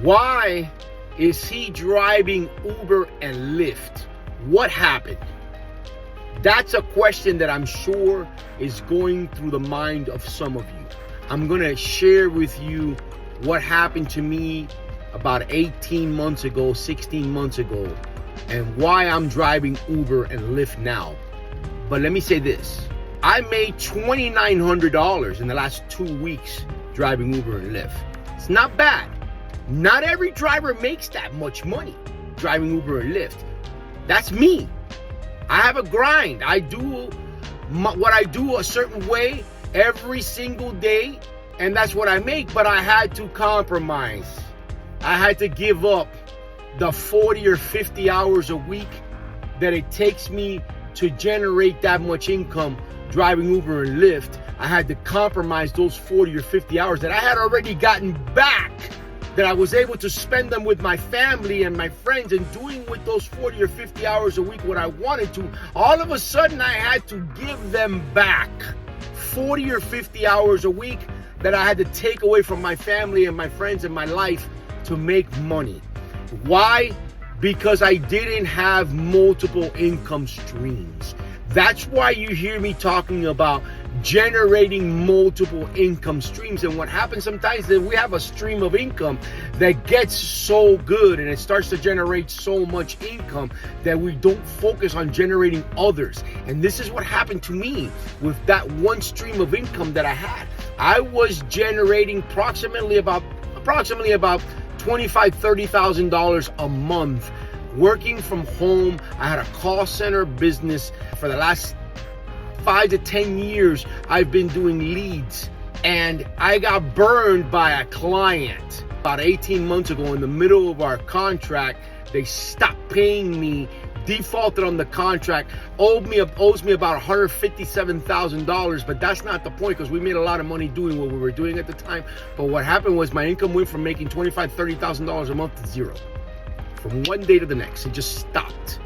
Why is he driving Uber and Lyft? What happened? That's a question that I'm sure is going through the mind of some of you. I'm going to share with you what happened to me about 18 months ago, 16 months ago, and why I'm driving Uber and Lyft now. But let me say this. I made $2,900 in the last 2 weeks driving Uber and Lyft. It's not bad. Not every driver makes that much money driving Uber and Lyft. That's me. I have a grind. I do what I do a certain way every single day, and that's what I make. But I had to compromise. I had to give up the 40 or 50 hours a week that it takes me to generate that much income driving Uber and Lyft. I had to compromise those 40 or 50 hours that I had already gotten back, that I was able to spend them with my family and my friends and doing with those 40 or 50 hours a week what I wanted to. All of a sudden, I had to give them back 40 or 50 hours a week that I had to take away from my family and my friends and my life to make money. Why? Because I didn't have multiple income streams. That's why you hear me talking about generating multiple income streams. And what happens sometimes is that we have a stream of income that gets so good and it starts to generate so much income that we don't focus on generating others. And this is what happened to me with that one stream of income that I had. I was generating approximately about $25,000, $30,000 a month working from home. I had a call center business for the last 5 to 10 years. I've been doing leads, and I got burned by a client about 18 months ago. In the middle of our contract, they stopped paying me, defaulted on the contract, owes me about $157,000, but that's not the point, because we made a lot of money doing what we were doing at the time. But what happened was my income went from making $25,000, $30,000 a month to zero. From one day to the next, it just stopped.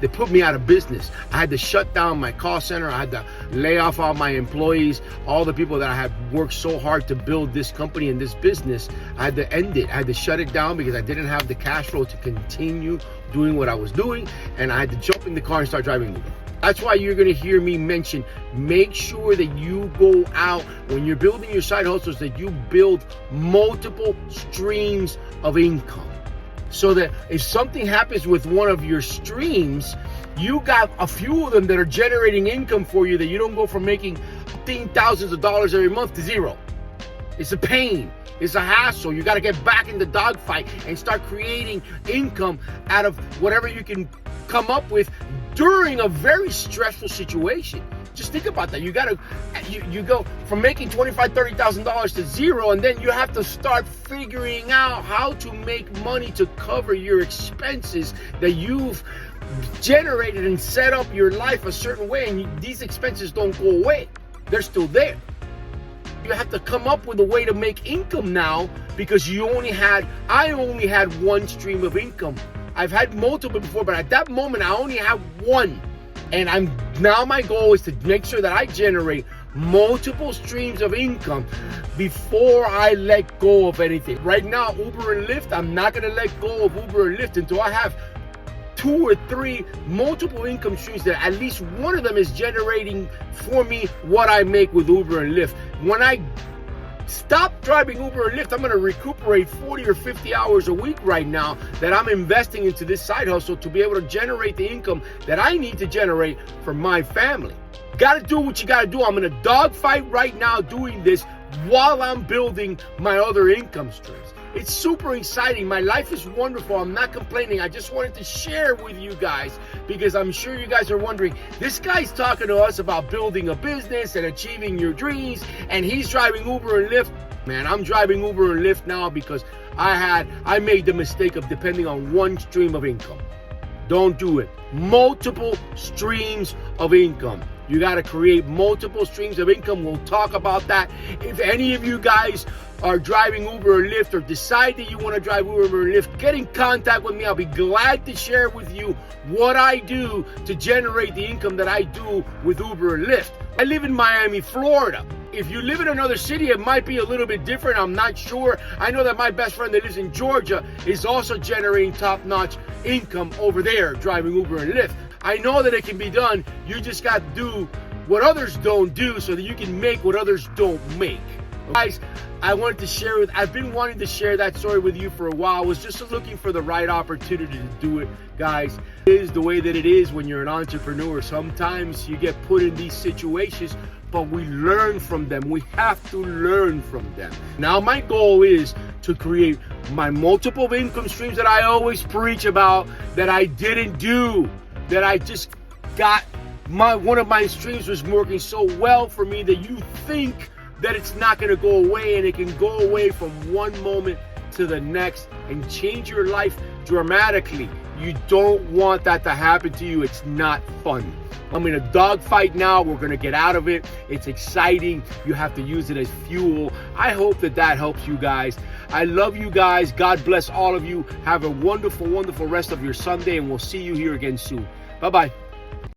They put me out of business. I had to shut down my call center. I had to lay off all my employees, all the people that I had worked so hard to build this company and this business. I had to end it. I had to shut it down because I didn't have the cash flow to continue doing what I was doing, and I had to jump in the car and start driving Uber. That's why you're going to hear me mention, make sure that you go out when you're building your side hustles, that you build multiple streams of income. So that if something happens with one of your streams, you got a few of them that are generating income for you, that you don't go from making thousands of dollars every month to zero. It's a pain. It's a hassle. You got to get back in the dogfight and start creating income out of whatever you can come up with during a very stressful situation. Just think about that. You go from making $25,000, $30,000 to zero, and then you have to start figuring out how to make money to cover your expenses that you've generated and set up your life a certain way, and these expenses don't go away. They're still there. You have to come up with a way to make income now, because I only had one stream of income. I've had multiple before, but at that moment I only have one. And now my goal is to make sure that I generate multiple streams of income before I let go of anything. Right now, Uber and Lyft, I'm not going to let go of Uber and Lyft until I have 2 or 3 multiple income streams that at least one of them is generating for me what I make with Uber and Lyft. When I stop driving Uber and Lyft, I'm going to recuperate 40 or 50 hours a week right now that I'm investing into this side hustle to be able to generate the income that I need to generate for my family. Got to do what you got to do. I'm in a dogfight right now doing this while I'm building my other income streams. It's super exciting. My life is wonderful. I'm not complaining. I just wanted to share with you guys, because I'm sure you guys are wondering, this guy's talking to us about building a business and achieving your dreams, and he's driving Uber and Lyft. Man, I'm driving Uber and Lyft now because I made the mistake of depending on one stream of income. Don't do it. Multiple streams of income. You got to create multiple streams of income. We'll talk about that. If any of you guys are driving Uber or Lyft, or decide that you want to drive Uber or Lyft, get in contact with me. I'll be glad to share with you what I do to generate the income that I do with Uber or Lyft. I live in Miami, Florida. If you live in another city, it might be a little bit different. I'm not sure. I know that my best friend that lives in Georgia is also generating top-notch income over there driving Uber and Lyft. I know that it can be done. You just got to do what others don't do so that you can make what others don't make. Guys, I've been wanting to share that story with you for a while. I was just looking for the right opportunity to do it, guys. It is the way that it is when you're an entrepreneur. Sometimes you get put in these situations, but we learn from them. We have to learn from them. Now, my goal is to create my multiple income streams that I always preach about, that I didn't do, that I just got. One of my streams was working so well for me that you think that it's not going to go away, and it can go away from one moment to the next and change your life dramatically. You don't want that to happen to you. It's not fun. I'm in a dogfight now. We're going to get out of it. It's exciting. You have to use it as fuel. I hope that helps you guys. I love you guys. God bless all of you. Have a wonderful, wonderful rest of your Sunday, and we'll see you here again soon. Bye-bye.